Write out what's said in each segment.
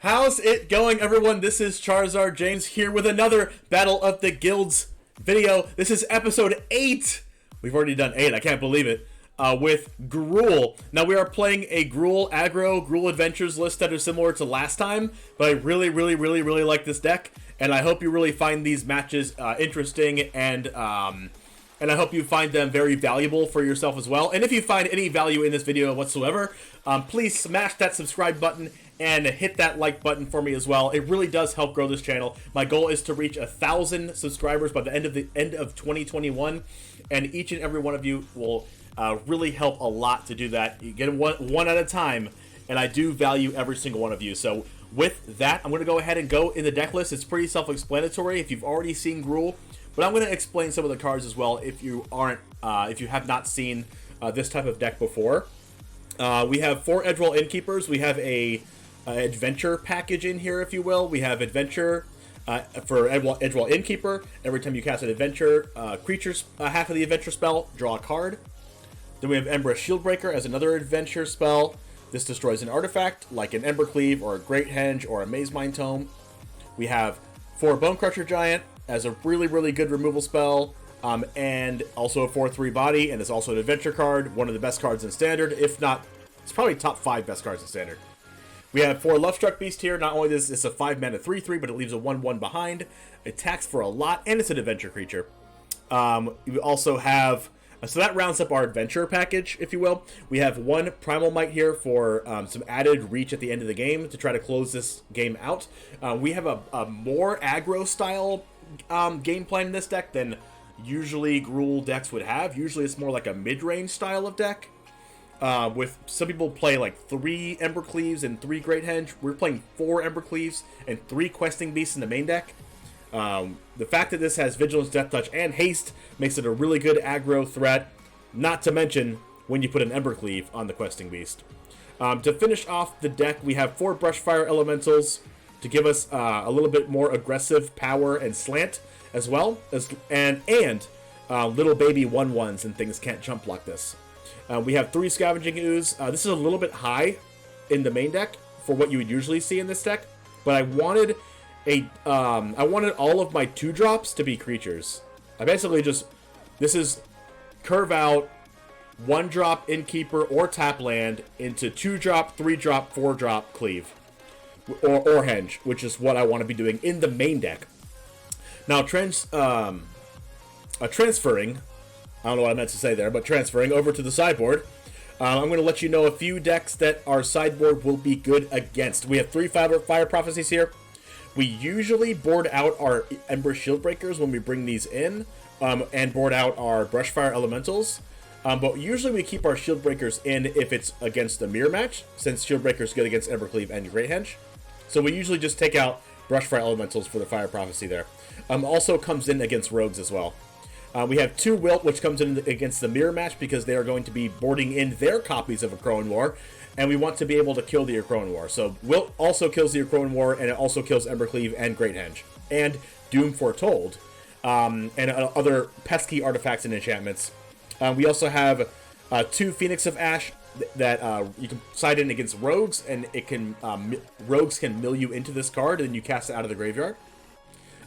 How's it going, everyone? This is Charizard James here with another Battle of the Guilds video. This is episode 8. We've already done 8, I can't believe it, with Gruul. Now, we are playing a Gruul Aggro, Gruul Adventures list that are similar to last time, but I really like this deck, and I hope you really find these matches interesting, and I hope you find them very valuable for yourself as well. And if you find any value in this video whatsoever, please smash that subscribe button and hit that like button for me as well. It really does help grow this channel. My goal is to reach 1,000 subscribers by the end of 2021, and each and every one of you will really help a lot to do that. You get one at a time, and I do value every single one of you. So with that, I'm going to go ahead and go in the deck list. It's pretty self-explanatory if you've already seen Gruul, but I'm going to explain some of the cards as well if you have not seen this type of deck before. We have 4 Edgewall Innkeepers. We have a adventure package in here, if you will. We have adventure for Edgewall Innkeeper. Every time you cast an adventure creature's half of the adventure spell, draw a card. Then we have Embereth Shieldbreaker as another adventure spell. This destroys an artifact like an Embercleave or a Great Henge or a Mazemind Tome. We have 4 Bonecrusher Giant as a really good removal spell, and also a 4/3 body, and it's also an adventure card, one of the best cards in Standard, if not, it's probably top 5 best cards in Standard. We have 4 Lovestruck Beast here. Not only is this a 5-mana 3/3, but it leaves a 1/1 behind. It attacks for a lot, and it's an adventure creature. We also have, so that rounds up our adventure package, if you will. We have 1 Primal Might here for some added reach at the end of the game to try to close this game out. We have a more aggro style game plan in this deck than usually Gruul decks would have. Usually it's more like a mid-range style of deck. With some people play like 3 Embercleaves and 3 Great Henge. We're playing 4 Embercleaves and 3 Questing Beasts in the main deck. The fact that this has Vigilance, Death Touch, and Haste makes it a really good aggro threat, not to mention when you put an Embercleave on the Questing Beast. To finish off the deck, we have 4 Brushfire Elementals to give us a little bit more aggressive power and slant as well, and little baby 1/1s and things can't jump block this. We have 3 Scavenging Ooze. This is a little bit high in the main deck for what you would usually see in this deck, but I wanted all of my 2-drops to be creatures. I basically this is curve out 1-drop Innkeeper or tap land into 2-drop, 3-drop, 4-drop Cleave or Henge, which is what I want to be doing in the main deck. Now, transferring, I don't know what I meant to say there, but transferring over to the sideboard, I'm going to let you know a few decks that our sideboard will be good against. We have 3 Fire Prophecies here. We usually board out our Embereth Shieldbreakers when we bring these in, and board out our Brushfire Elementals. But usually we keep our Shieldbreakers in if it's against a mirror match, since Shieldbreaker is good against Embercleave and Great Henge. So we usually just take out Brushfire Elementals for the Fire Prophecy there. Also comes in against Rogues as well. We have 2 Wilt, which comes in against the mirror match because they are going to be boarding in their copies of a Crowan War, and we want to be able to kill the Crowan War. So Wilt also kills the Crowan War, and it also kills Embercleave and Great Henge, and Doom Foretold, and other pesky artifacts and enchantments. We also have 2 Phoenix of Ash that you can side in against Rogues, and it can Rogues can mill you into this card, and you cast it out of the graveyard.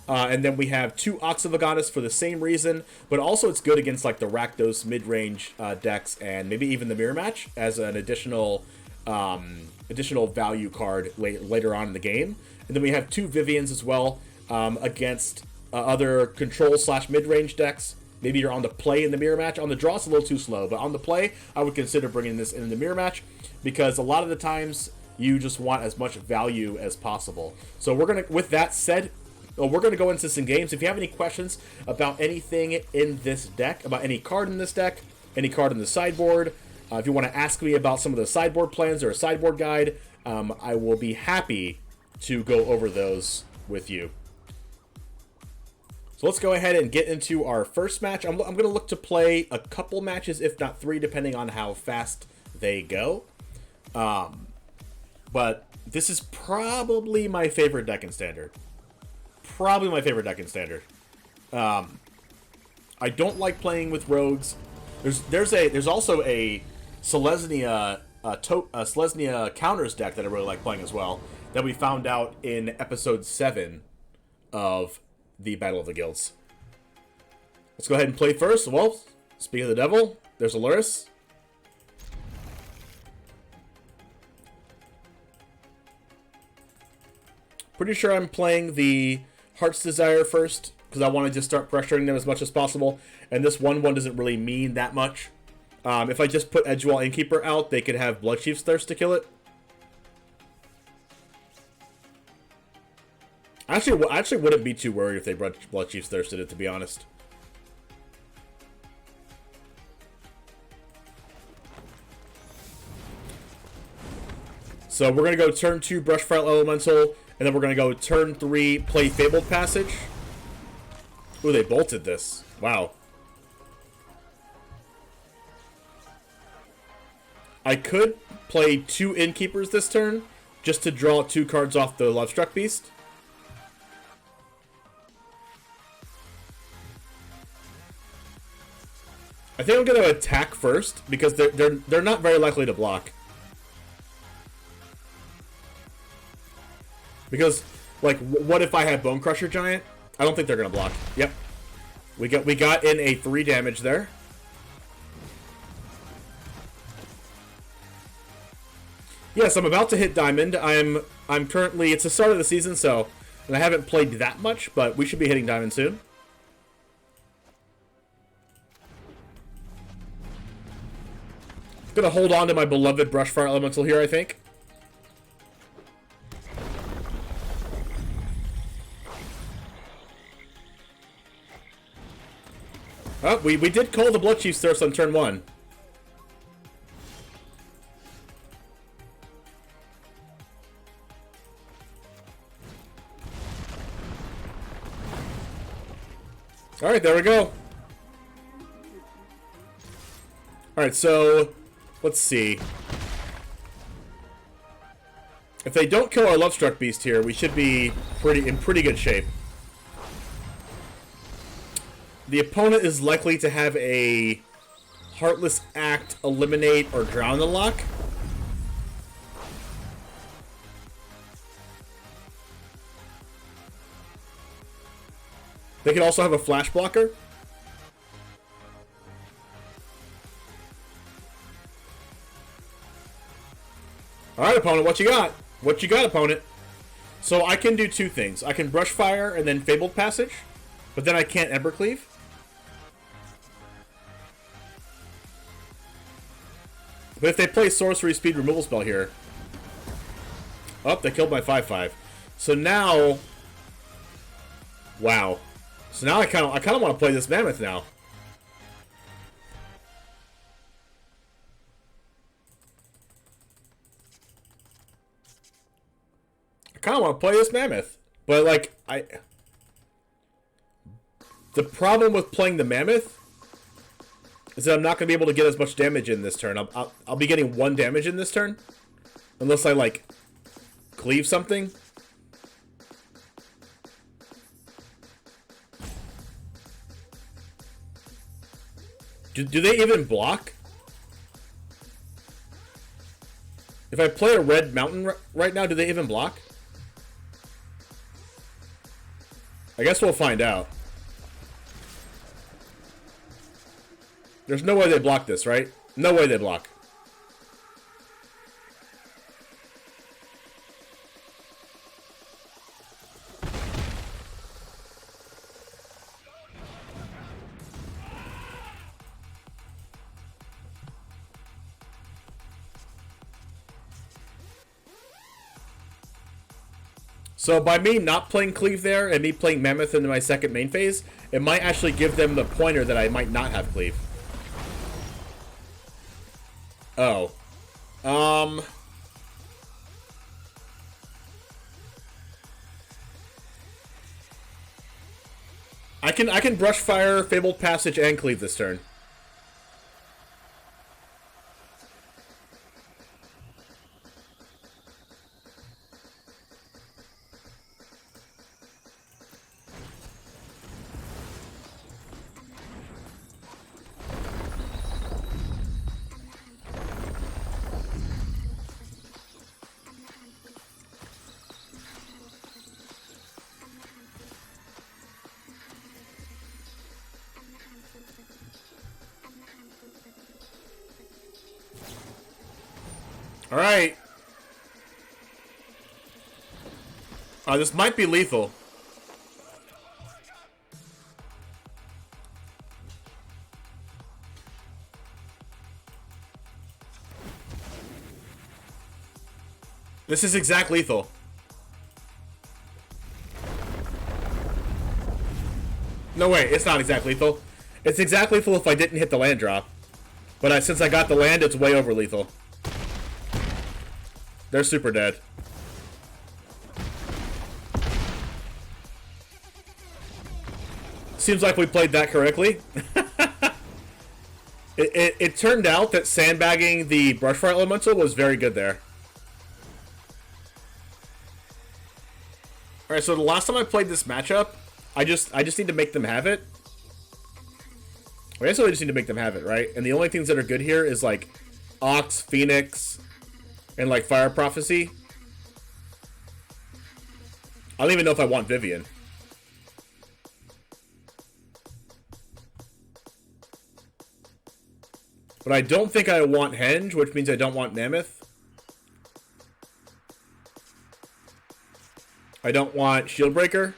And then we have 2 Ox of Agonis for the same reason, but also it's good against like the Rakdos mid-range decks and maybe even the mirror match as an additional value card later on in the game. And then we have 2 Vivians as well against other control / mid-range decks. Maybe you're on the play in the mirror match. On the draw, it's a little too slow, but on the play, I would consider bringing this in the mirror match because a lot of the times you just want as much value as possible. So with that said, we're going to go into some games. If you have any questions about anything in this deck, about any card in this deck, any card in the sideboard, if you want to ask me about some of the sideboard plans or a sideboard guide, I will be happy to go over those with you. So let's go ahead and get into our first match. I'm going to look to play a couple matches, if not 3, depending on how fast they go. But this is probably my favorite deck in Standard. I don't like playing with Rogues. There's also a Selesnya Selesnya counters deck that I really like playing as well. that we found out in episode 7 of the Battle of the Guilds. Let's go ahead and play first. Well, speaking of the devil, there's Aluris. Pretty sure I'm playing the Heart's Desire first, because I want to just start pressuring them as much as possible. And this 1/1 doesn't really mean that much. If I just put Edgewall Innkeeper out, they could have Bloodchief's Thirst to kill it. I actually wouldn't be too worried if they Bloodchief's Thirsted it, to be honest. So we're going to go turn 2, Brushfire Elemental, and then we're going to go turn 3, play Fabled Passage. Ooh, they bolted this. Wow. I could play 2 Innkeepers this turn, just to draw 2 cards off the Lovestruck Beast. I think I'm going to attack first, because they're not very likely to block. Because, like, what if I have Bonecrusher Giant? I don't think they're going to block. Yep. We got in a 3 damage there. Yes, I'm about to hit Diamond. I'm currently, it's the start of the season, so, and I haven't played that much, but we should be hitting Diamond soon. Gonna hold on to my beloved Brushfire Elemental here, I think. Oh, we did call the Bloodchief's Thirst on turn 1. Alright, there we go. Alright, so let's see. If they don't kill our Lovestruck Beast here, we should be in pretty good shape. The opponent is likely to have a Heartless Act, Eliminate, or Drown the Lock. They can also have a Flash Blocker. Alright, opponent, what you got? What you got, opponent? So I can do 2 things. I can Brushfire and then Fabled Passage, but then I can't Embercleave. But if they play Sorcery Speed Removal Spell here... Oh, they killed my 5/5. So now... Wow. So now I kind of want to play this Mammoth now. I kind of want to play this Mammoth. But, like, the problem with playing the Mammoth is that I'm not going to be able to get as much damage in this turn. I'll be getting 1 damage in this turn. Unless I, like, cleave something. Do they even block? If I play a red mountain right now, do they even block? I guess we'll find out. There's no way they block this, right? No way they block. So by me not playing Cleave there and me playing Mammoth into my second main phase, it might actually give them the pointer that I might not have Cleave. Oh. I can Brushfire, Fabled Passage, and Cleave this turn. Alright. This might be lethal. This is exact lethal. No way, it's not exact lethal. It's exact lethal if I didn't hit the land drop. But since I got the land, it's way over lethal. They're super dead. Seems like we played that correctly. It turned out that sandbagging the Brushfire Elemental was very good there. Alright, so the last time I played this matchup, I just need to make them have it. I guess I just need to make them have it, right? And the only things that are good here is like Ox, Phoenix, and like Fire Prophecy. I don't even know if I want Vivian. But I don't think I want Henge, which means I don't want Mammoth. I don't want Shieldbreaker.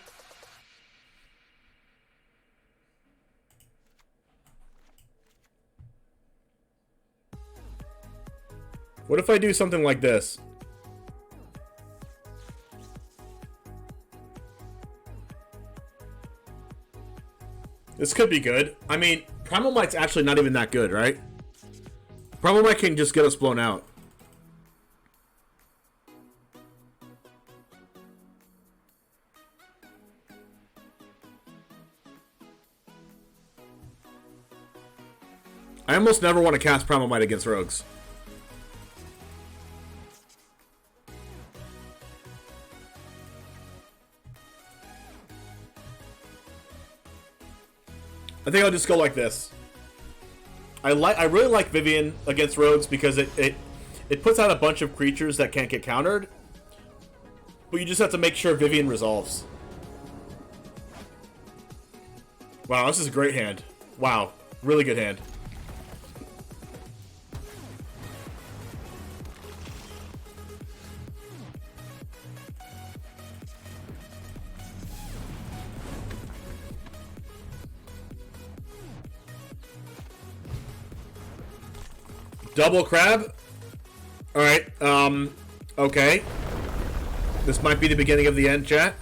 What if I do something like this? This could be good. I mean, Primal Might's actually not even that good, right? Primal Might can just get us blown out. I almost never want to cast Primal Might against rogues. I think I'll just go like this. I really like Vivian against rogues because it puts out a bunch of creatures that can't get countered. But you just have to make sure Vivian resolves. Wow, this is a great hand. Wow, really good hand. Double crab? Alright, okay. This might be the beginning of the end, chat.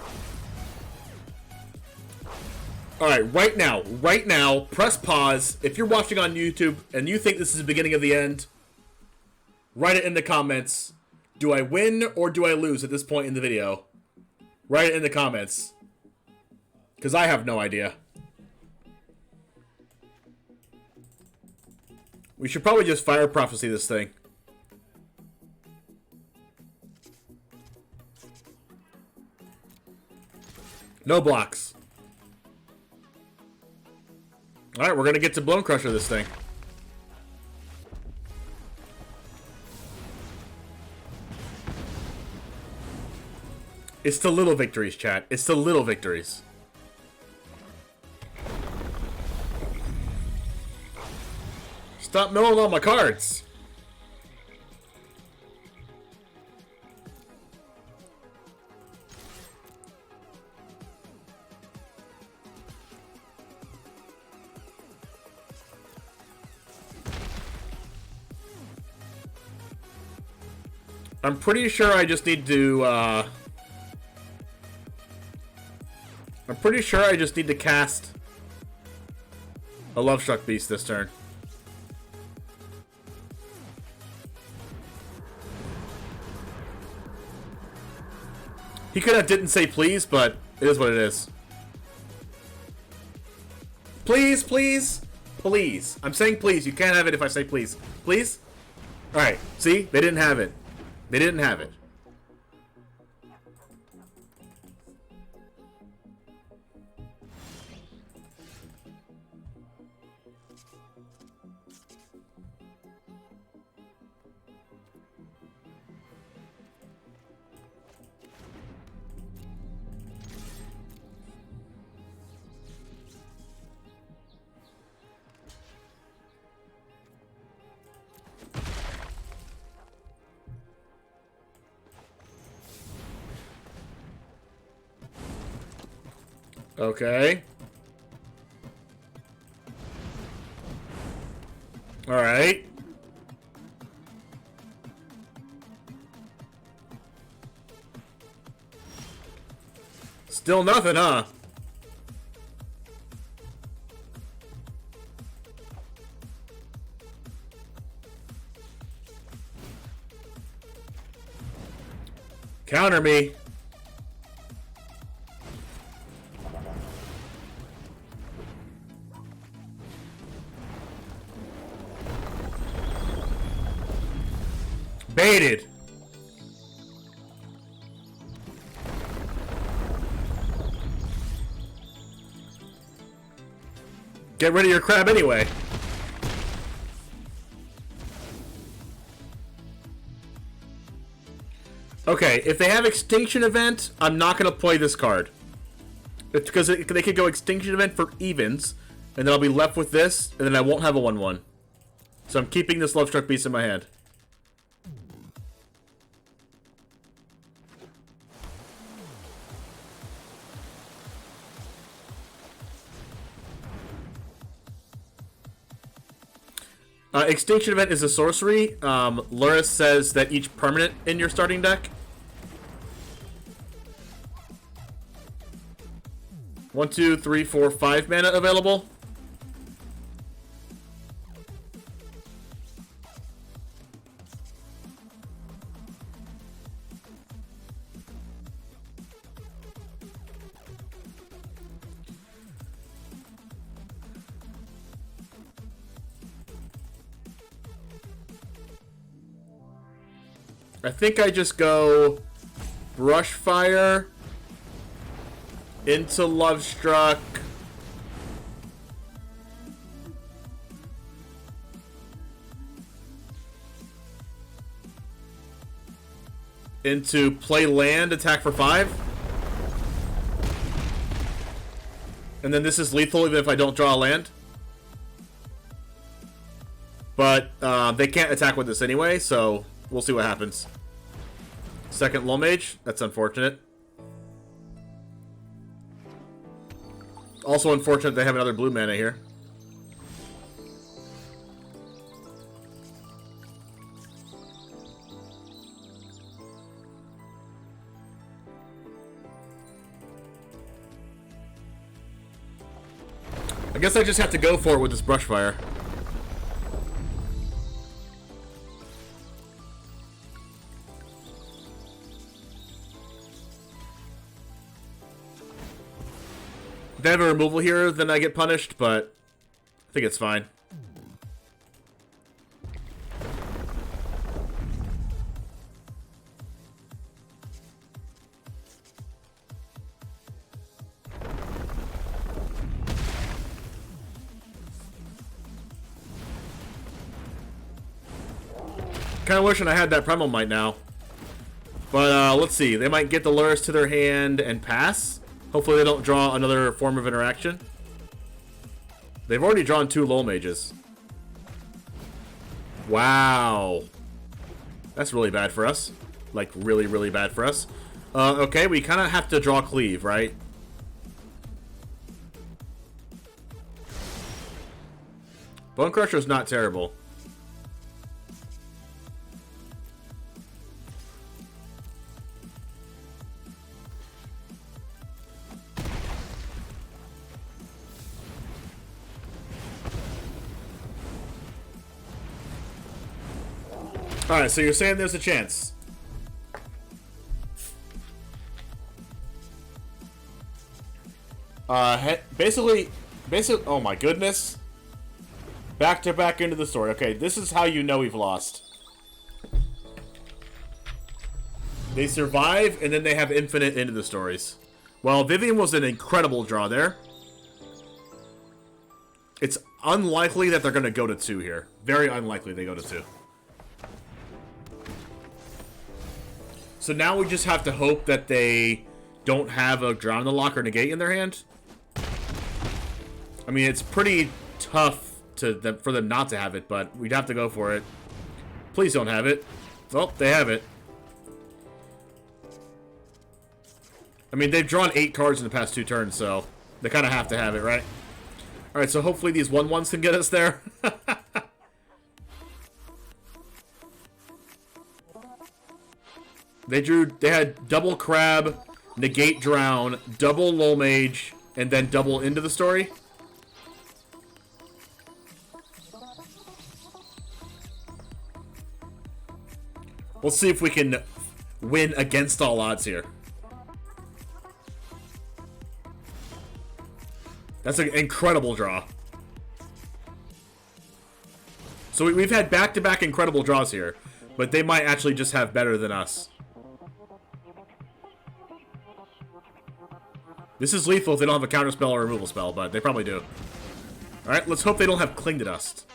Alright, right now, press pause. If you're watching on YouTube and you think this is the beginning of the end, write it in the comments. Do I win or do I lose at this point in the video? Write it in the comments. Because I have no idea. We should probably just Fire Prophecy this thing. No blocks. Alright, we're gonna get to Bonecrusher this thing. It's the little victories, chat. It's the little victories. Stop milling on my cards. I'm pretty sure I just need to, I'm pretty sure I just need to cast a Lovestruck Beast this turn. He could have didn't say please, but it is what it is. Please, please, please. I'm saying please. You can't have it if I say please. Please? Alright, see? They didn't have it. They didn't have it. Okay. Alright. Still nothing, huh? Counter me. Baited. Get rid of your crab anyway. Okay, if they have Extinction Event, I'm not going to play this card. It's because they could go Extinction Event for evens, and then I'll be left with this, and then I won't have a 1/1. So I'm keeping this Lovestruck Beast in my hand. Extinction Event is a sorcery. Luris says that each permanent in your starting deck. 1, 2, 3, 4, 5 mana available. I think I just go Brushfire into Lovestruck. Into play land, attack for 5. And then this is lethal even if I don't draw a land. But they can't attack with this anyway, so we'll see what happens. Second Lull Mage, that's unfortunate. Also unfortunate they have another blue mana here. I guess I just have to go for it with this Brushfire. If they have a removal here, then I get punished, but I think it's fine. Kind of wishing I had that Primal Might now. But let's see. They might get the Lurrus to their hand and pass. Hopefully they don't draw another form of interaction. They've already drawn 2 Lull Mages. Wow. That's really bad for us. Like, really, really bad for us. Okay, we kind of have to draw Cleave, right? Bonecrusher's not terrible. Alright, so you're saying there's a chance. Basically, oh my goodness. Back to back into the story. Okay, this is how you know we've lost. They survive, and then they have infinite into the stories. Well, Vivian was an incredible draw there. It's unlikely that they're going to go to 2 here. Very unlikely they go to 2. So now we just have to hope that they don't have a Drown the Lock or Negate in their hand. I mean, it's pretty tough for them not to have it, but we'd have to go for it. Please don't have it. Oh, they have it. I mean, they've drawn 8 cards in the past 2 turns, so They kind of have to have it, right? Alright, so hopefully these 1/1s can get us there. They had double Crab, negate Drown, double Lull Mage, and then double Into the Story. We'll see if we can win against all odds here. That's an incredible draw. So we've had back-to-back incredible draws here, but they might actually just have better than us. This is lethal if they don't have a counterspell or removal spell, but they probably do. Alright, let's hope they don't have Cling to Dust.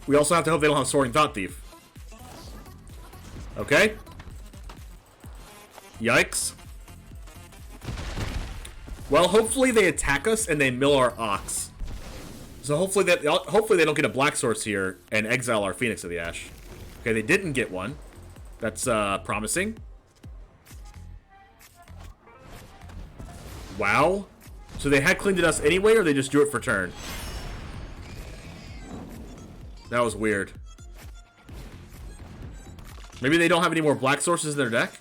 We also have to hope they don't have Soaring Thought Thief. Okay. Yikes. Well, hopefully they attack us and they mill our Ox. So hopefully they don't get a Black Source here and exile our Phoenix of the Ash. Okay, they didn't get one. That's promising. Wow. So they had Cling to Dust anyway, or they just do it for turn? That was weird. Maybe they don't have any more Black Sources in their deck?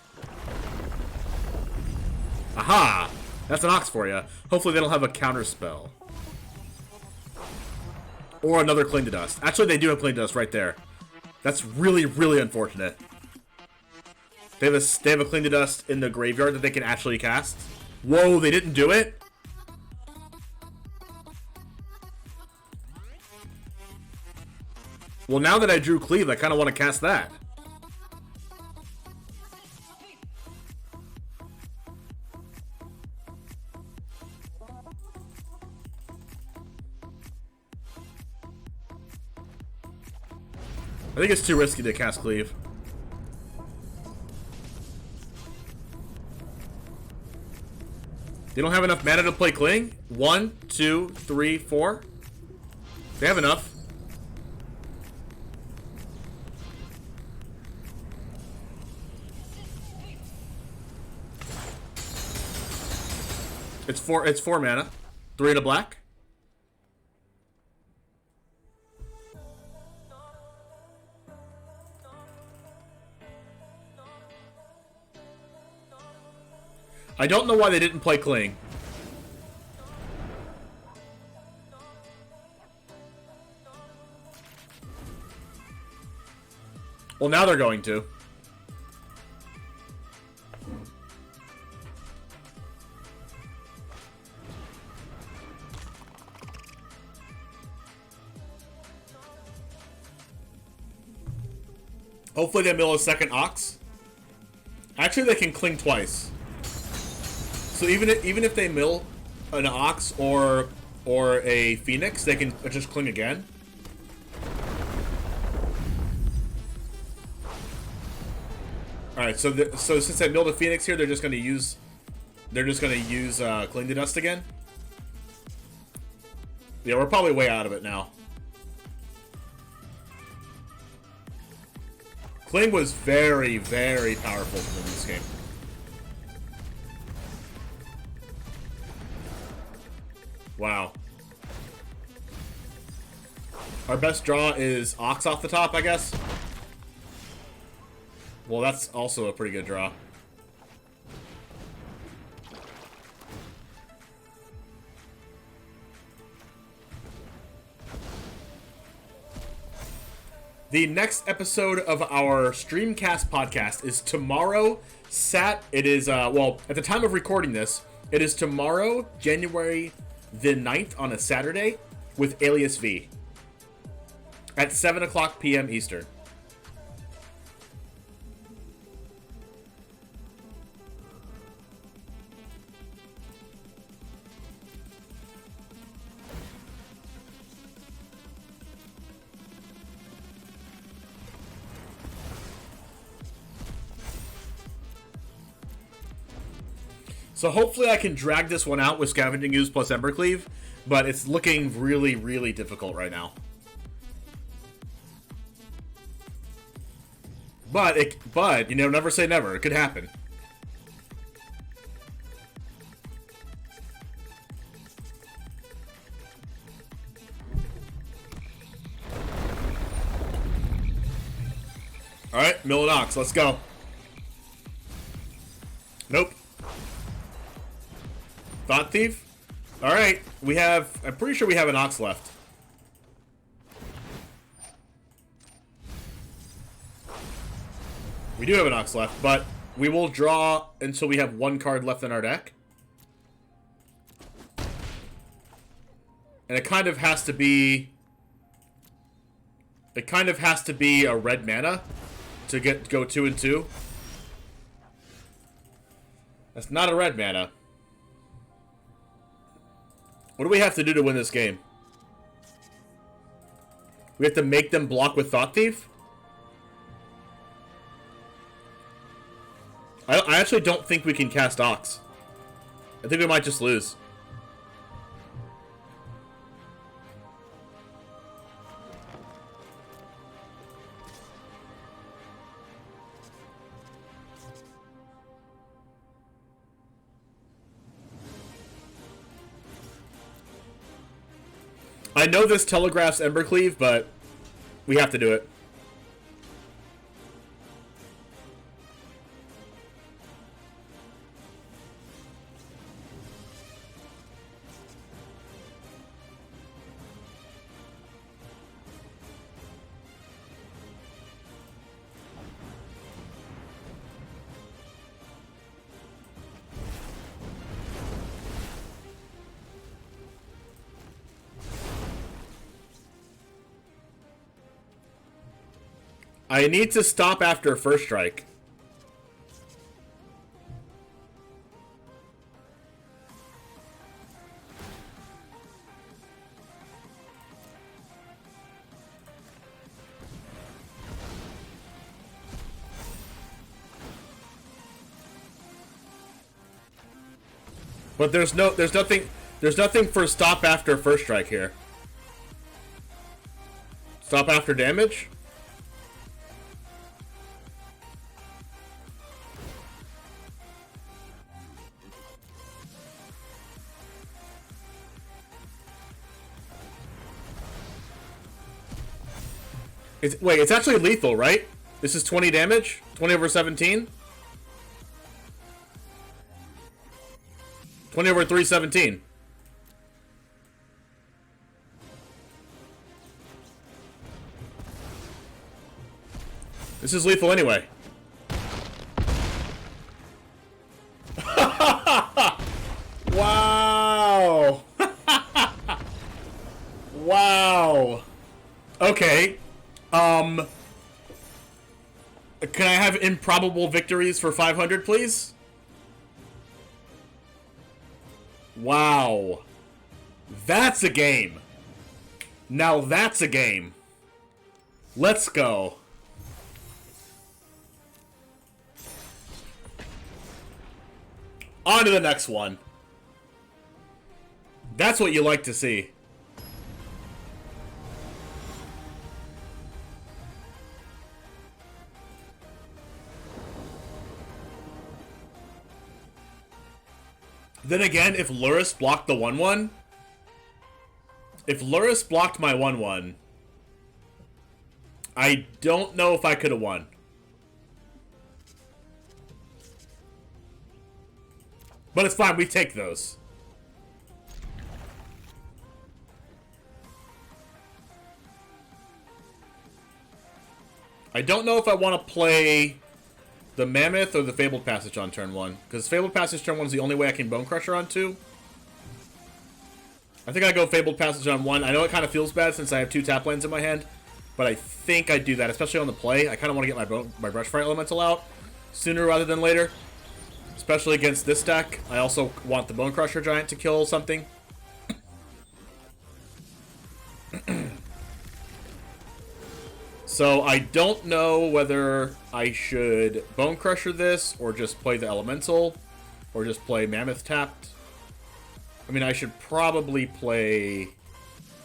Aha! That's an Ox for you. Hopefully they don't have a counter spell. Or another Cling to Dust. Actually, they do have Cling to Dust right there. That's really, really unfortunate. They have a Cling to Dust in the graveyard that they can actually cast. Whoa, they didn't do it? Well, now that I drew Cleave, I kind of want to cast that. I think it's too risky to cast Cleave. They don't have enough mana to play Cling? 1, 2, 3, 4. They have enough. It's 4 mana. 3 and a black. I don't know why they didn't play Cling. Well, now they're going to. Hopefully they mill a second Ox. Actually, they can Cling twice. So even if they mill an Ox or a Phoenix, they can just Cling again. All right, so since they milled a Phoenix here, they're just going to use Cling to Dust again. Yeah, we're probably way out of it now. Cling was very, very powerful in this game. Wow. Our best draw is Ox off the top, I guess. Well, that's also a pretty good draw. The next episode of our Streamcast podcast is tomorrow. It is, well, at the time of recording this, it is tomorrow, January the 9th on a Saturday with Alias V at 7 o'clock p.m. Eastern. So hopefully I can drag this one out with Scavenging Ooze plus Embercleave, but it's looking really, really difficult right now. But you know, never say never. It could happen. Alright, Mill and Ox, let's go. Nope. Thought Thief? Alright, we have... I'm pretty sure we have an Ox left. We do have an Ox left, but we will draw until we have one card left in our deck. And it kind of has to be... It kind of has to be a red mana to go 2 and 2. That's not a red mana. What do we have to do to win this game? We have to make them block with Thought Thief? I actually don't think we can cast Ox. I think we might just lose. I know this telegraphs Embercleave, but we have to do it. I need to stop after first strike. But there's nothing for stop after first strike here. Stop after damage? Wait, it's actually lethal, right? This is 20 damage? 20 over 17? 20 over 317. This is lethal anyway. Wow. Wow. Okay. Can I have improbable victories for 500, please? Wow. That's a game. Now that's a game. Let's go. On to the next one. That's what you like to see. Then again, if Lurrus blocked the 1/1... If Lurrus blocked my 1/1... I don't know if I could have won. But it's fine, we take those. I don't know if I want to play the Mammoth or the Fabled Passage on turn 1. Because Fabled Passage turn 1 is the only way I can Bonecrusher on 2. I think I go Fabled Passage on 1. I know it kind of feels bad since I have 2 tap lands in my hand. But I think I do that, especially on the play. I kind of want to get my Brushfire Elemental out sooner rather than later. Especially against this deck. I also want the Bonecrusher Giant to kill something. So I don't know whether I should Bonecrusher this, or just play the Elemental, or just play Mammoth tapped. I mean, I should probably play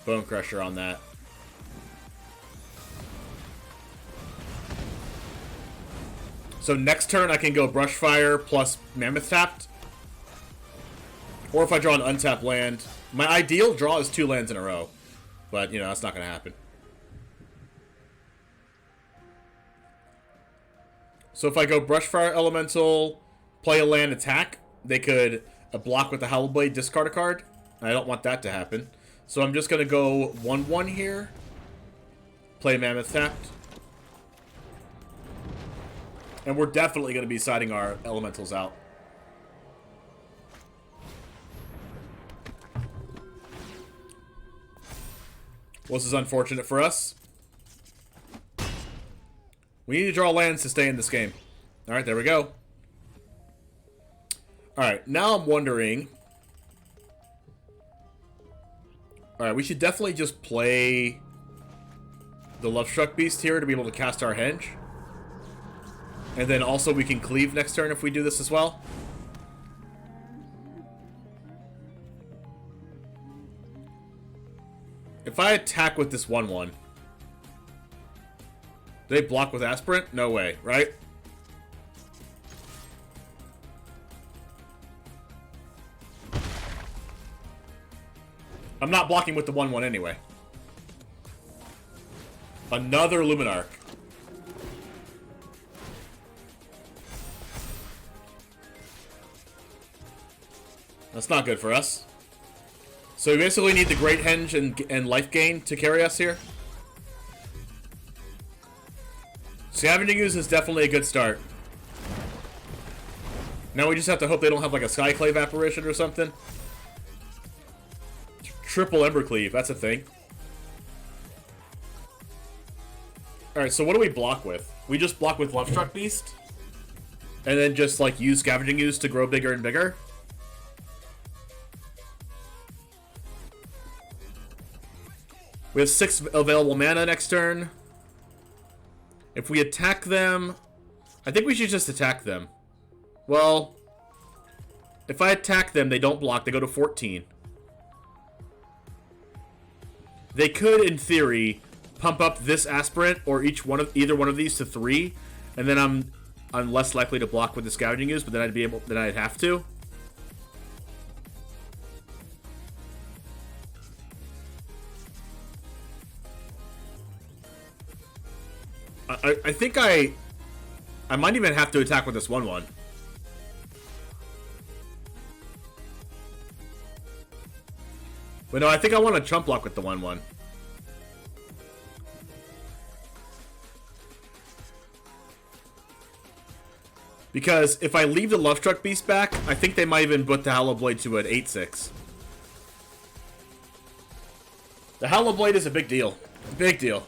Bonecrusher on that. So next turn I can go Brushfire plus Mammoth tapped. Or if I draw an untapped land. My ideal draw is 2 lands in a row. But, you know, that's not going to happen. So if I go Brushfire Elemental, play a land, attack, they could block with the Howled Blade, discard a card. I don't want that to happen. So I'm just going to go 1/1 here. Play Mammoth tapped. And we're definitely going to be siding our elementals out. Well, this is unfortunate for us. We need to draw lands to stay in this game. Alright, there we go. Alright, now I'm wondering... Alright, we should definitely just play the Lovestruck Beast here to be able to cast our Henge. And then also we can cleave next turn if we do this as well. If I attack with this 1/1... Do they block with Aspirant? No way, right? I'm not blocking with the 1/1 anyway. Another Luminarch. That's not good for us. So we basically need the Great Henge and life gain to carry us here. Scavenging Ooze is definitely a good start. Now we just have to hope they don't have like a Skyclave apparition or something. Triple Embercleave, that's a thing. Alright, so what do we block with? We just block with Lovestruck Beast? And then just like use Scavenging Ooze to grow bigger and bigger? We have 6 available mana next turn. If we attack them... I think we should just attack them. Well... If I attack them, they don't block. They go to 14. They could, in theory, pump up this Aspirant or either one of these to 3. And then I'm less likely to block with the Scavenging Ooze, but then I'd have to. I think I might even have to attack with this 1/1. But no, I think I want to chump block with the 1/1. Because if I leave the Lovestruck Beast back, I think they might even put the Howled Blade to an 8/6. The Howled Blade is a big deal. Big deal.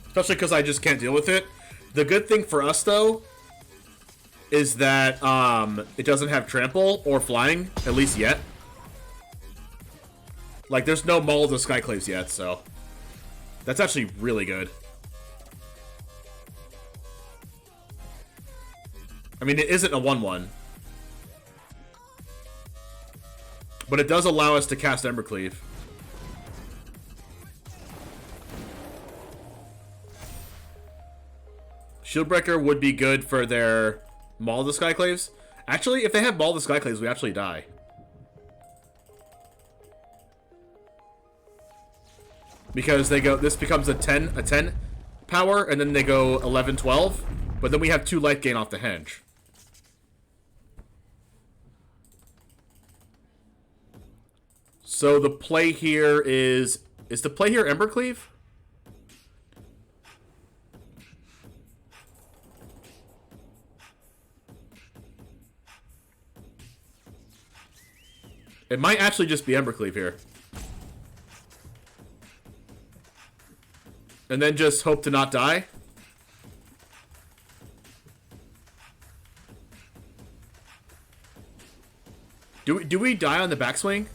Especially because I just can't deal with it. The good thing for us, though, is that it doesn't have trample or flying, at least yet. Like, there's no Maul of the Skyclaves yet, so that's actually really good. I mean, it isn't a 1/1. But it does allow us to cast Embercleave. Shieldbreaker would be good for their Maul of the Skyclaves. Actually, if they have Maul of the Skyclaves, we actually die. Because they go, this becomes a 10 power, and then they go 11, 12. But then we have 2 life gain off the Henge. So the play here is the play here Embercleave? It might actually just be Embercleave here. And then just hope to not die. Do we die on the backswing?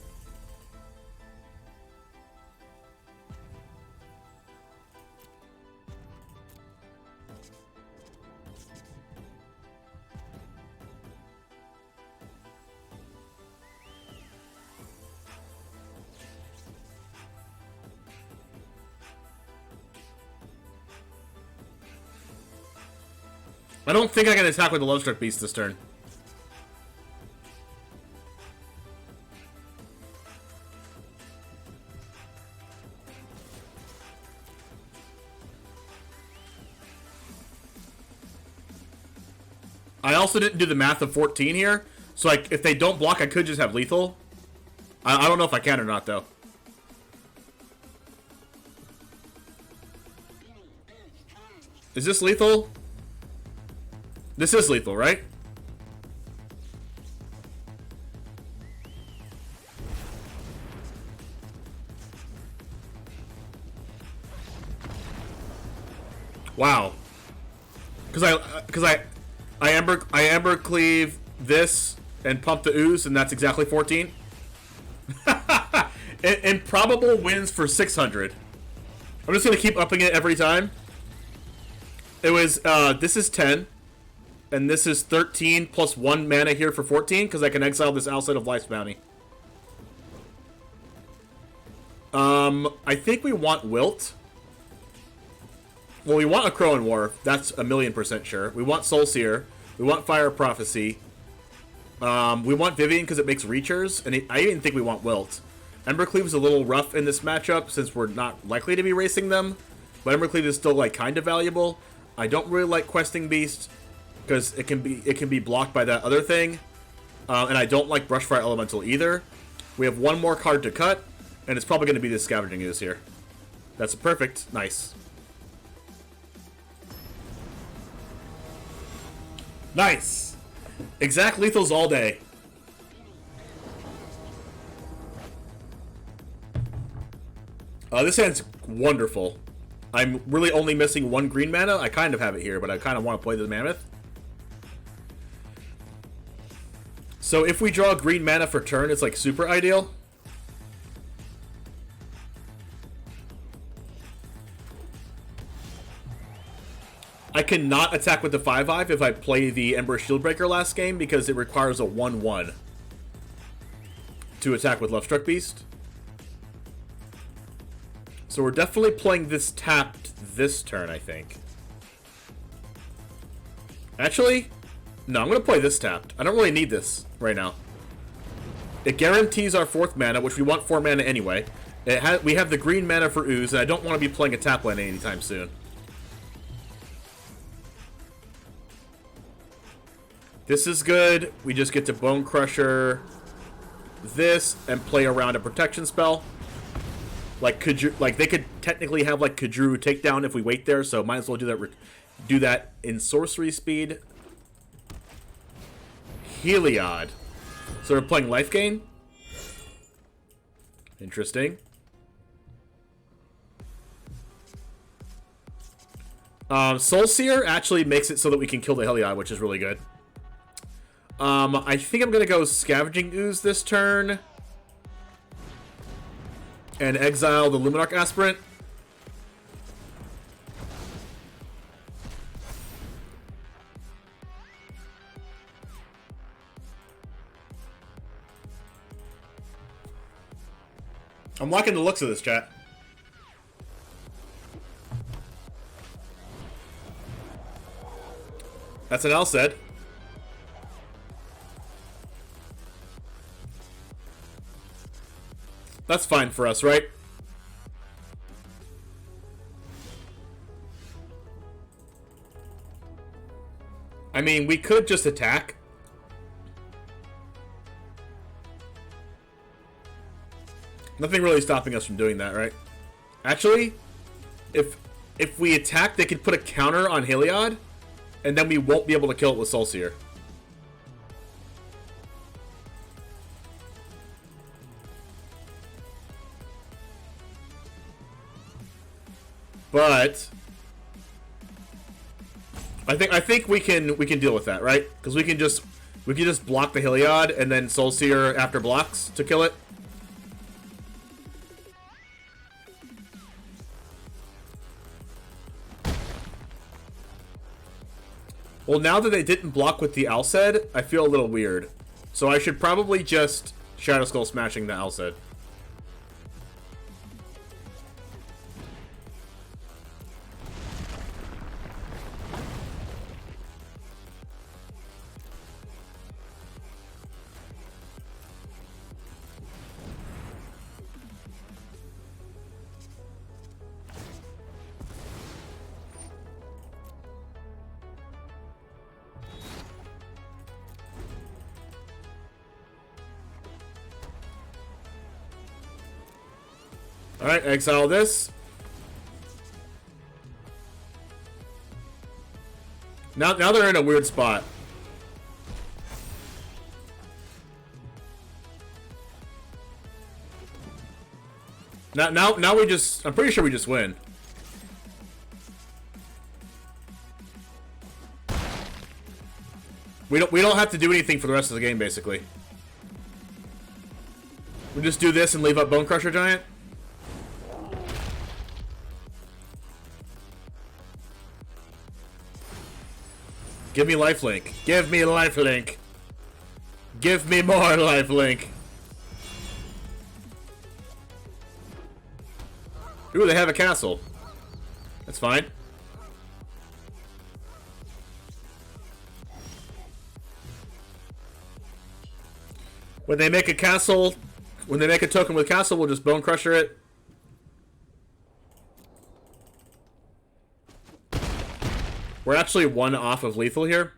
I don't think I can attack with the Lovestruck Beast this turn. I also didn't do the math of 14 here. So, like, if they don't block, I could just have lethal. I don't know if I can or not, though. Is this lethal? This is lethal, right? Wow. Because I Embercleave this and pump the ooze, and that's exactly 14. Improbable wins for 600. I'm just gonna keep upping it every time. It was this is 10, and this is 13 plus 1 mana here for 14 because I can exile this outside of Life's Bounty. I think we want Wilt. Well, we want a Crow and War. That's 1,000,000% sure. We want Soul Sear. We want Fire Prophecy. We want Vivian because it makes Reachers, and I even think we want Wilt. Embercleave is a little rough in this matchup since we're not likely to be racing them, but Embercleave is still like kind of valuable. I don't really like Questing Beast because it can be blocked by that other thing, and I don't like Brushfire Elemental either. We have one more card to cut, and it's probably going to be this Scavenging Ooze here. That's perfect. Nice. Nice. Exact lethals all day. This hand's wonderful. I'm really only missing 1 green mana. I kind of have it here, but I kind of want to play the Mammoth. So if we draw green mana for turn, it's like super ideal. I cannot attack with the 5/5 if I play the Embereth Shieldbreaker last game because it requires a 1/1 to attack with Lovestruck Beast. So we're definitely playing this tapped this turn, I think. Actually, no, I'm going to play this tapped. I don't really need this right now. It guarantees our 4th mana, which we want 4 mana anyway. We have the green mana for Ooze, and I don't want to be playing a tap land anytime soon. This is good. We just get to Bonecrusher this and play around a protection spell. Like they could technically have like Kajuru takedown if we wait there, so might as well do that in sorcery speed. Heliod. So we're playing life gain. Interesting. Soul Sear actually makes it so that we can kill the Heliod, which is really good. I think I'm gonna go Scavenging Ooze this turn and exile the Luminarch Aspirant. I'm liking the looks of this, chat. That's an L said. That's fine for us, right? I mean, we could just attack. Nothing really stopping us from doing that, right? Actually, if we attack, they could put a counter on Heliod, and then we won't be able to kill it with Soul Sear. But I think we can deal with that, right? Because we can just block the Heliod and then Soul Sear after blocks to kill it. Well, now that they didn't block with the Alced, I feel a little weird. So I should probably just Shatterskull Smashing the Alced. Alright, exile this. Now they're in a weird spot. Now we just... I'm pretty sure we just win. We don't have to do anything for the rest of the game, basically. We just do this and leave up Bonecrusher Giant. Give me lifelink. Give me lifelink. Give me more lifelink. Ooh, they have a castle. That's fine. When they make a castle, when they make a token with castle, we'll just Bonecrusher it. We're actually one off of lethal here.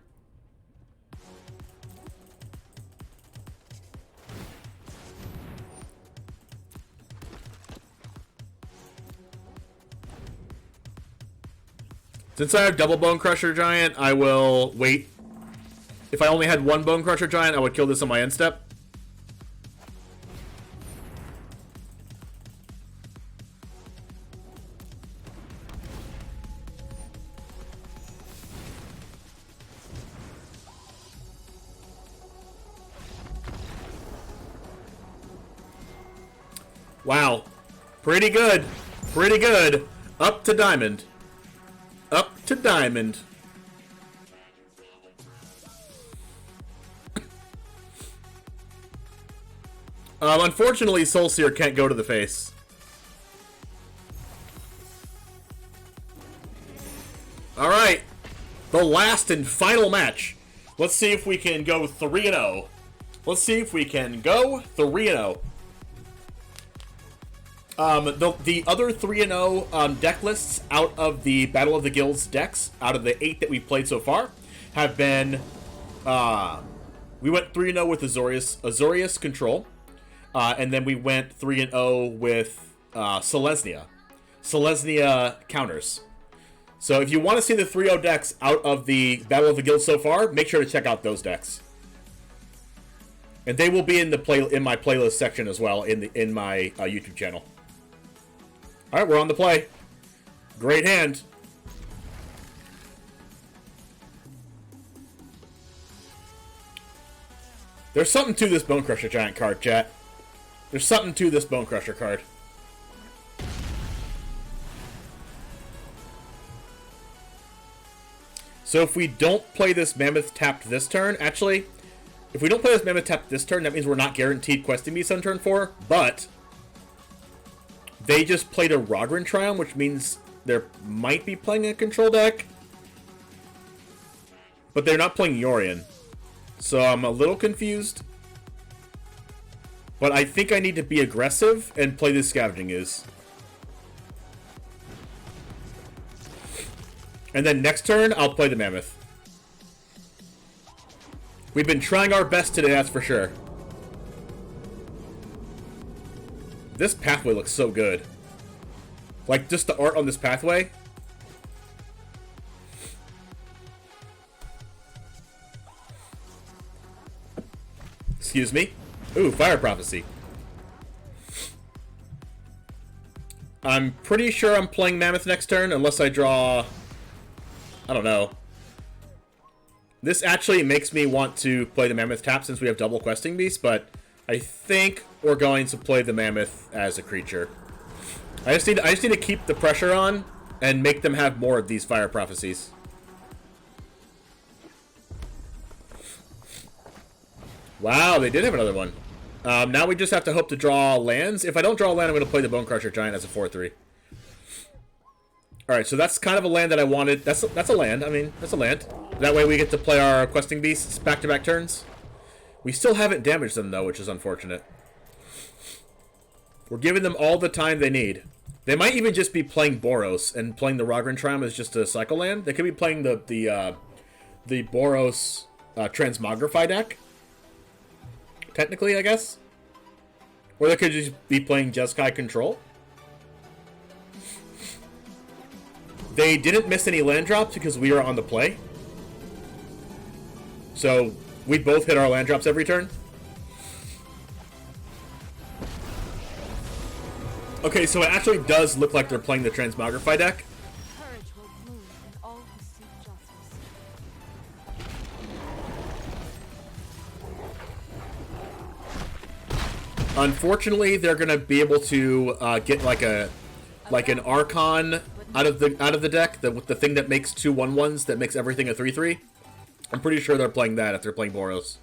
Since I have double Bonecrusher Giant, I will wait. If I only had one Bonecrusher Giant, I would kill this on my end step. Wow. Pretty good. Pretty good. Up to diamond. Up to diamond. Unfortunately, Soul Sear can't go to the face. Alright. The last and final match. Let's see if we can go 3-0. Let's see if we can go 3-0. The other 3-0 deck lists out of the Battle of the Guilds decks, out of the 8 that we've played so far, have been, we went 3-0 with Azorius Control, and then we went 3-0 with Selesnya. Selesnya counters. So if you want to see the 3-0 decks out of the Battle of the Guilds so far, make sure to check out those decks. And they will be in my playlist section as well in my YouTube channel. Alright, we're on the play. Great hand. There's something to this Bonecrusher Giant card, chat. There's something to this Bonecrusher card. So if we don't play this Mammoth tapped this turn, actually, if we don't play this Mammoth tapped this turn, that means we're not guaranteed questing beast on turn 4, but they just played a Rogren Triumph, which means they might be playing a control deck. But they're not playing Yorion. So I'm a little confused. But I think I need to be aggressive and play this Scavenging Ooze. And then next turn, I'll play the Mammoth. We've been trying our best today, that's for sure. This pathway looks so good. Like, just the art on this pathway. Excuse me. Ooh, Fire Prophecy. I'm pretty sure I'm playing Mammoth next turn, unless I draw... I don't know. This actually makes me want to play the Mammoth tap since we have double Questing Beast, but I think we're going to play the Mammoth as a creature. I just need to keep the pressure on and make them have more of these Fire Prophecies. Wow, they did have another one. Now we just have to hope to draw lands. If I don't draw a land, I'm going to play the Bonecrusher Giant as a 4/3. Alright, so that's kind of a land that I wanted. That's a land. I mean, that's a land. That way we get to play our Questing Beasts back-to-back turns. We still haven't damaged them, though, which is unfortunate. We're giving them all the time they need. They might even just be playing Boros and playing the Rogren Triumph as just a cycle land. They could be playing the Boros Transmogrify deck. Technically, I guess. Or they could just be playing Jeskai Control. They didn't miss any land drops because we are on the play. So we both hit our land drops every turn. Okay, so it actually does look like they're playing the Transmogrify deck. Unfortunately, they're gonna be able to get like an Archon out of the deck, the thing that makes 2 1/1s that makes everything a 3/3. I'm pretty sure they're playing that if they're playing Boros.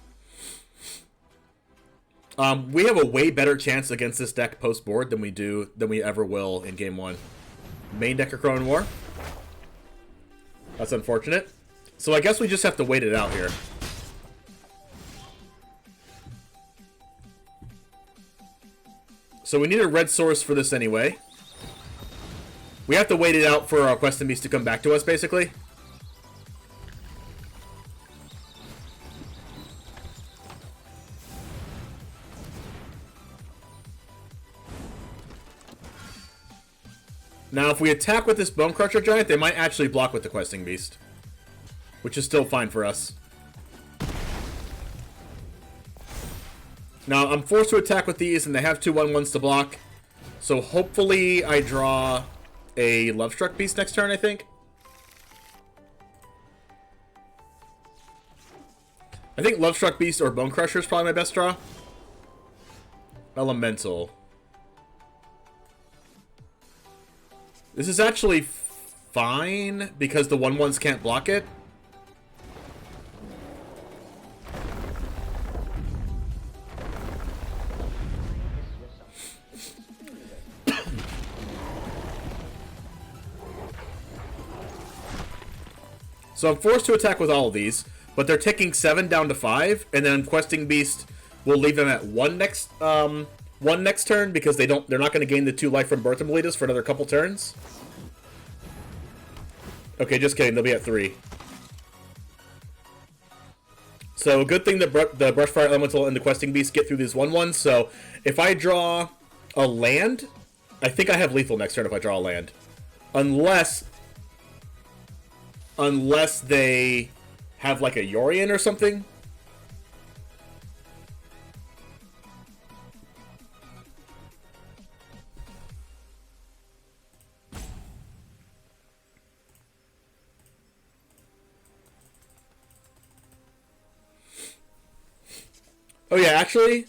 We have a way better chance against this deck post board than we ever will in game 1. Main deck of Crone War. That's unfortunate. So I guess we just have to wait it out here. So we need a red source for this anyway. We have to wait it out for our Questing Beast to come back to us, basically. Now, if we attack with this Bonecrusher Giant, they might actually block with the Questing Beast, which is still fine for us. Now, I'm forced to attack with these, and they have 2 1/1s to block. So hopefully I draw a Lovestruck Beast next turn, I think. I think Lovestruck Beast or Bonecrusher is probably my best draw. Elemental. This is actually fine, because the 1/1s can't block it. So I'm forced to attack with all of these, but they're taking 7 down to 5, and then Questing Beast will leave them at 1 next turn, because they're not going to gain the 2 life from Birth and Bleedus for another couple turns. Okay, just kidding. They'll be at 3. So good thing that the Brushfire Elemental and the Questing Beast get through these 1/1s. So if I draw a land, I think I have lethal next turn if I draw a land, unless they have like a Yorion or something. Oh yeah, actually,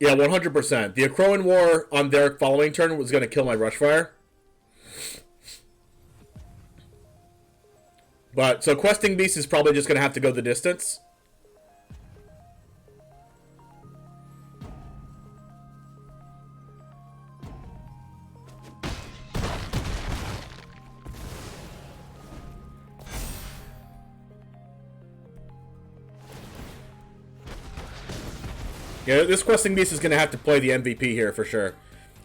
yeah, 100%. The Crone War on their following turn was going to kill my Rushfire. But, so Questing Beast is probably just going to have to go the distance. Yeah, this Questing Beast is going to have to play the MVP here for sure.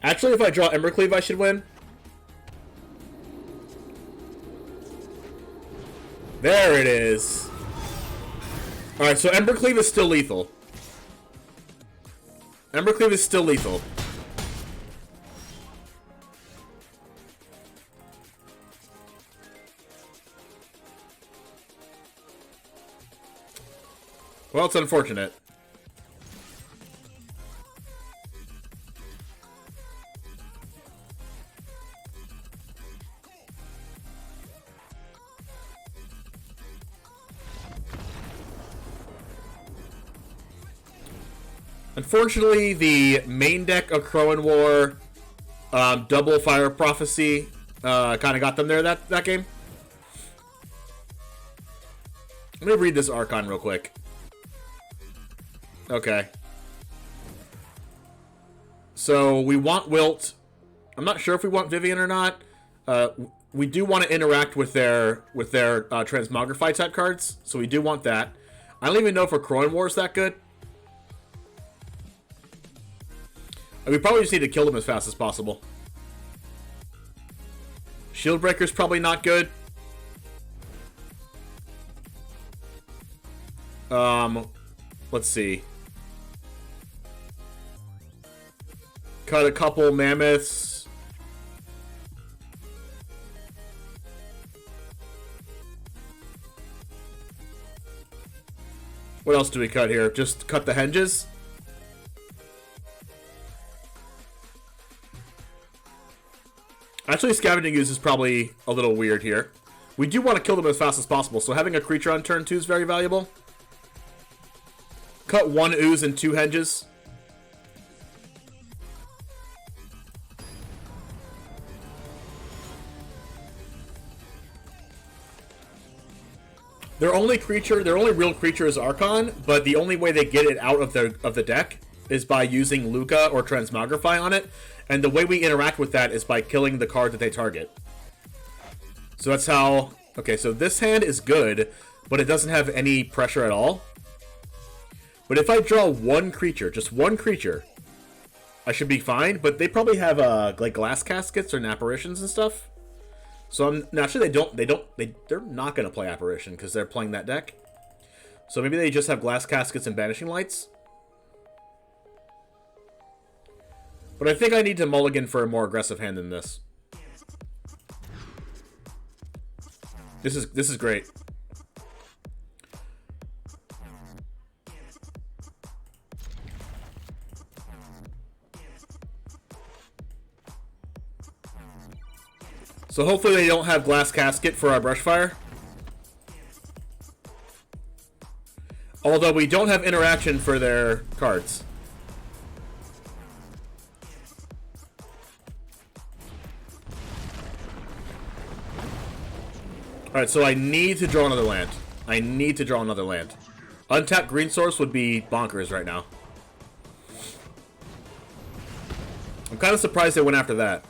Actually, if I draw Embercleave, I should win. There it is. Alright, so Embercleave is still lethal. Embercleave is still lethal. Well, it's unfortunate. Unfortunately, the main deck of Crone War, Double Fire Prophecy, kind of got them there that game. Let me read this Archon real quick. Okay. So, we want Wilt. I'm not sure if we want Vivian or not. We do want to interact with their Transmogrify type cards, so we do want that. I don't even know if a Crone War is that good. We probably just need to kill them as fast as possible. Shieldbreaker's probably not good. Let's see. Cut a couple Mammoths. What else do we cut here? Just cut the henges? Actually, Scavenging Ooze is probably a little weird here. We do want to kill them as fast as possible, so having a creature on turn 2 is very valuable. Cut 1 Ooze and 2 henges. Their only real creature is Archon, but the only way they get it out of the deck is by using Luca or Transmogrify on it, and the way we interact with that is by killing the card that they target. So that's how... Okay, so this hand is good, but it doesn't have any pressure at all. But if I draw one creature, just one creature, I should be fine, but they probably have like glass caskets or apparitions and stuff. So actually they're not going to play Apparition because they're playing that deck. So maybe they just have Glass Caskets and Banishing Lights. But I think I need to mulligan for a more aggressive hand than this. This is great. So hopefully they don't have Glass Casket for our Brushfire. Although we don't have interaction for their cards. Alright, so I need to draw another land. I need to draw another land. Untapped green source would be bonkers right now. I'm kind of surprised they went after that.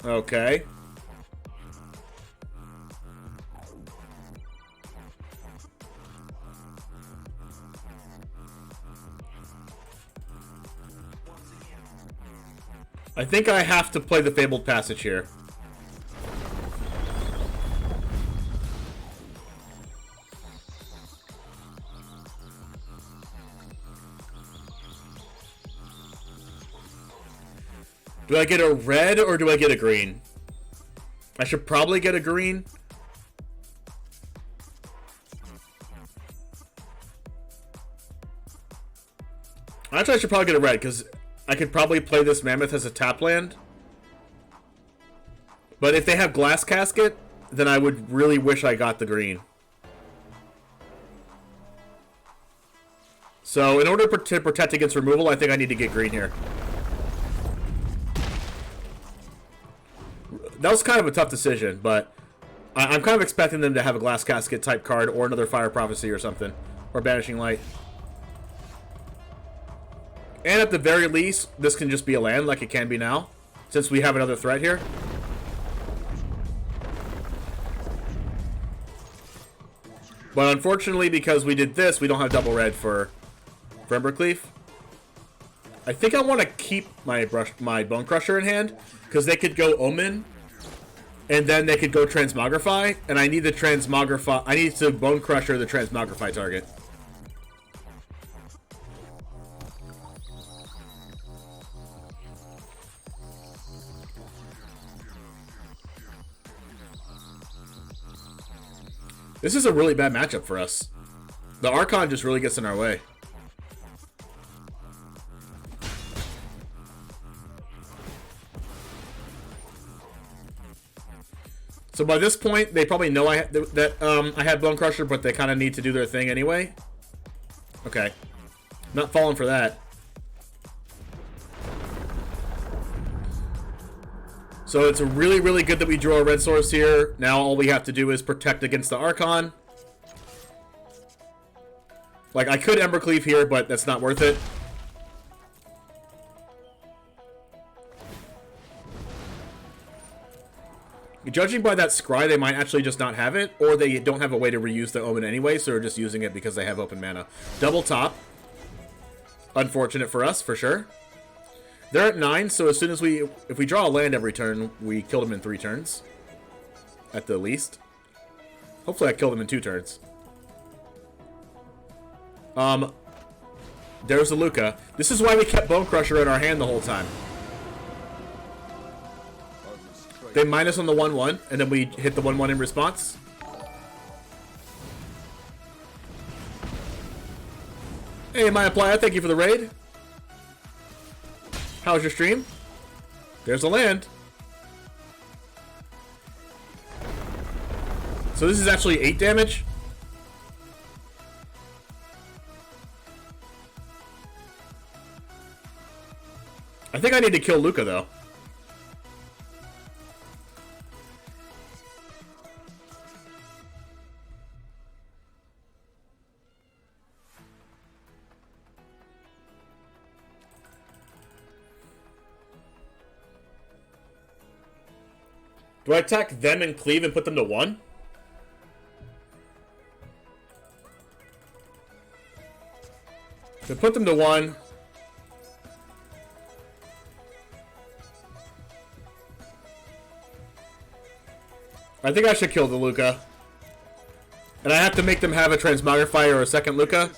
Okay. I think I have to play the Fabled Passage here. Do I get a red or do I get a green? I should probably get a green. Actually, I should probably get a red because I could probably play this Mammoth as a tap land. But if they have Glass Casket, then I would really wish I got the green. So in order to protect against removal, I think I need to get green here. That was kind of a tough decision, but I'm kind of expecting them to have a Glass Casket type card or another Fire Prophecy or something. Or Banishing Light. And at the very least, this can just be a land like it can be now, since we have another threat here. But unfortunately, because we did this, we don't have double red for Embercleave. I think I want to keep my Bonecrusher in hand, because they could go Omen, and then they could go Transmogrify, and I need the Transmogrify. I need to Bonecrusher the Transmogrify target. This is a really bad matchup for us. The Archon just really gets in our way. So by this point, they probably know I had Bonecrusher, but they kind of need to do their thing anyway. Okay. Not falling for that. So it's really, really good that we draw a red source here. Now all we have to do is protect against the Archon. Like, I could Embercleave here, but that's not worth it. Judging by that scry, they might actually just not have it, or they don't have a way to reuse the Omen anyway, so they're just using it because they have open mana. Double top. Unfortunate for us, for sure. They're at 9, so as soon as if we draw a land every turn, we kill them in 3 turns. At the least. Hopefully I kill them in 2 turns. There's the Luca. This is why we kept Bonecrusher in our hand the whole time. They minus on the 1/1, and then we hit the 1/1 in response. Hey, Maya Playa, thank you for the raid. How's your stream? There's a land. So this is actually 8 damage. I think I need to kill Luca, though. Do I attack them and cleave and put them to 1? To put them to 1. I think I should kill the Luca. And I have to make them have a Transmogrify or a second Luca.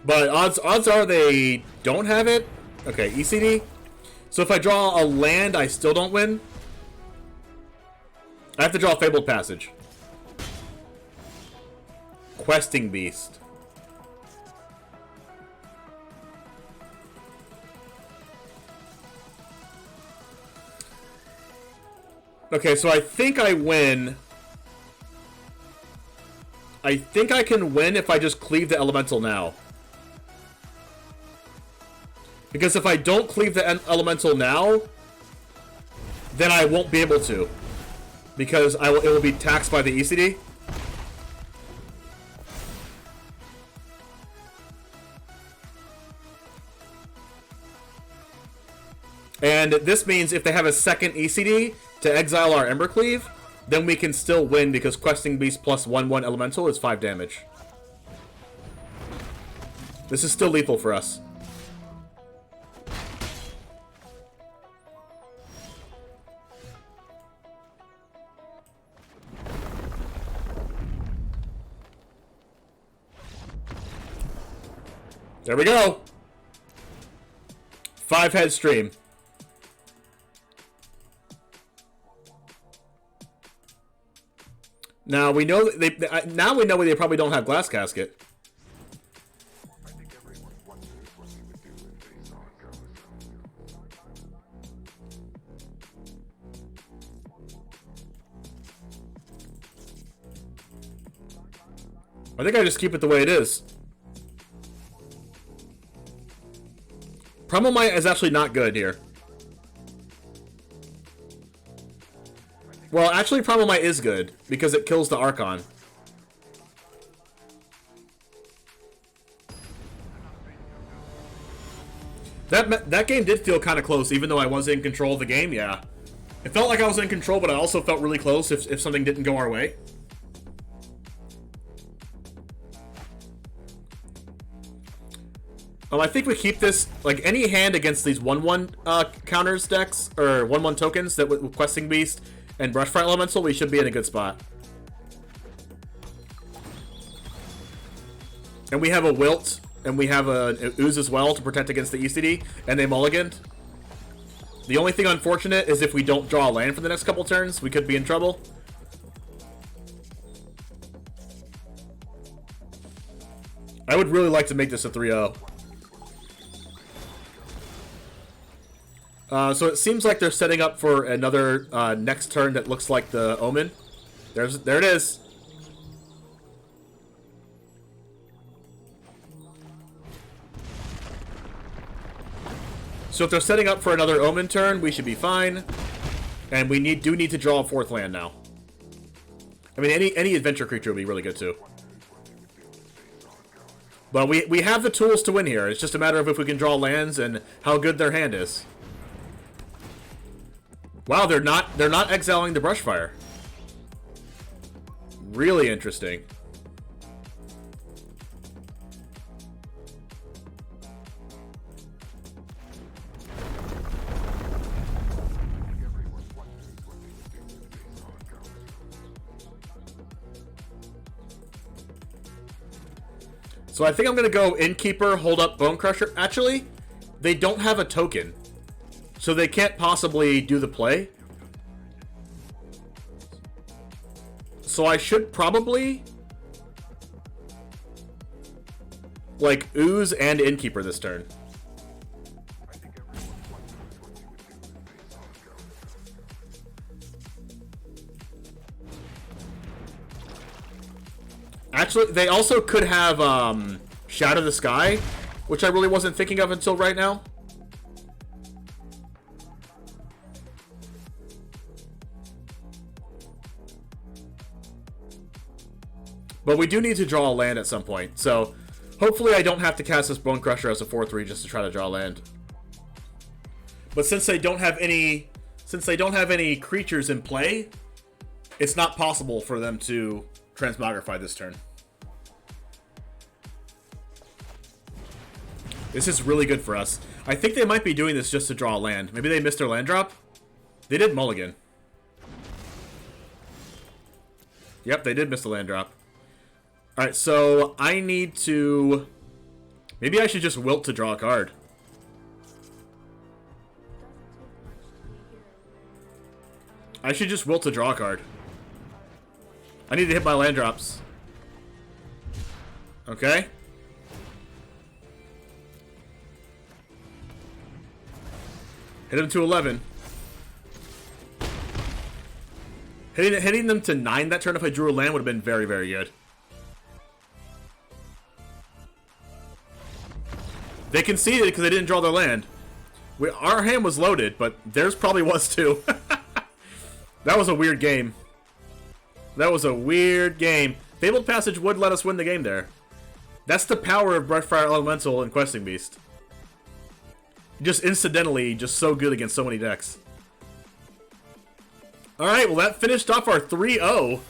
But odds are they don't have it. Okay, ECD. So if I draw a land, I still don't win. I have to draw a Fabled Passage. Questing Beast. Okay, so I think I win. I think I can win if I just cleave the Elemental now. Because if I don't cleave the Elemental now, then I won't be able to. Because it will be taxed by the ECD. And this means if they have a second ECD to exile our Embercleave, then we can still win because Questing Beast plus 1/1 Elemental is 5 damage. This is still lethal for us. There we go. 5-head stream. Now we know they probably don't have Glass Casket. I think I just keep it the way it is. Primal Might is actually not good here. Well, actually, Primal Might is good because it kills the Archon. That game did feel kind of close, even though I was in control of the game. Yeah, it felt like I was in control, but I also felt really close if something didn't go our way. I think we keep this, like, any hand against these 1/1 counters decks, or 1/1 tokens that with Questing Beast and Brushfire Elemental, we should be in a good spot. And we have a Wilt, and we have an Ooze as well to protect against the ECD, and they mulliganed. The only thing unfortunate is if we don't draw a land for the next couple turns, we could be in trouble. I would really like to make this a 3-0. So it seems like they're setting up for another next turn that looks like the Omen. There it is. So if they're setting up for another Omen turn, we should be fine. And we do need to draw a 4th land now. I mean, any adventure creature would be really good too. But we have the tools to win here. It's just a matter of if we can draw lands and how good their hand is. Wow, they're not exiling the Brushfire. Really interesting. So I think I'm going to go Innkeeper, hold up Bonecrusher. Actually, they don't have a token, so they can't possibly do the play. So I should probably like Ooze and Innkeeper this turn. Actually, they also could have Shadow the Sky, which I really wasn't thinking of until right now. But we do need to draw a land at some point, so hopefully I don't have to cast this Bonecrusher as a 4/3 just to try to draw land. But since they don't have any creatures in play, it's not possible for them to transmogrify this turn. This is really good for us. I think they might be doing this just to draw a land. Maybe they missed their land drop? They did mulligan. Yep, they did miss the land drop. Alright, so I need to... Maybe I should just Wilt to draw a card. I should just Wilt to draw a card. I need to hit my land drops. Okay. Hit him to 11. Hitting them to 9 that turn if I drew a land would have been very, very good. They conceded because they didn't draw their land. Our hand was loaded, but theirs probably was too. That was a weird game. That was a weird game. Fabled Passage would let us win the game there. That's the power of Brushfire Elemental and Questing Beast. Just incidentally, just so good against so many decks. Alright, well that finished off our 3-0.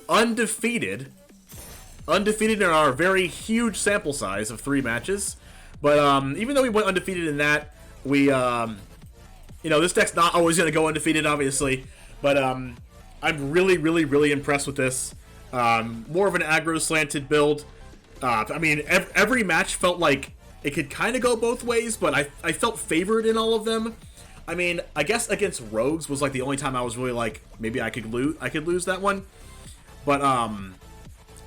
Undefeated. Undefeated in our very huge sample size of 3 matches. But even though we went undefeated in that, we, you know, this deck's not always going to go undefeated, obviously. But I'm really, really, really impressed with this. More of an aggro slanted build. I mean, every match felt like it could kind of go both ways, but I felt favored in all of them. I mean, I guess against Rogues was like the only time I was really like, maybe I could lose that one. But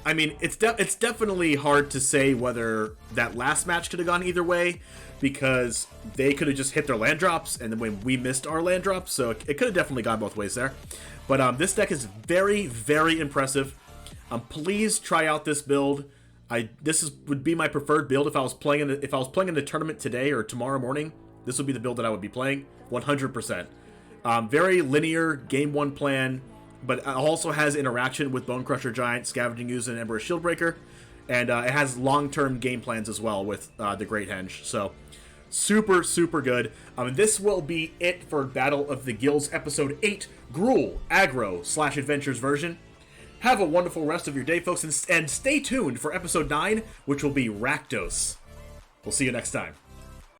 I mean, it's definitely hard to say whether that last match could have gone either way, because they could have just hit their land drops, and then when we missed our land drops, so it could have definitely gone both ways there. But this deck is very, very impressive. Please try out this build. This would be my preferred build if I was playing in the tournament today or tomorrow morning. This would be the build that I would be playing 100%. Very linear game 1 plan, but it also has interaction with Bonecrusher Giant, Scavenging Ooze, and Embereth Shieldbreaker, and it has long-term game plans as well with the Great Henge. So super, super good. This will be it for Battle of the Guilds Episode 8, Gruul Aggro / Adventures version. Have a wonderful rest of your day, folks, and stay tuned for Episode 9, which will be Rakdos. We'll see you next time.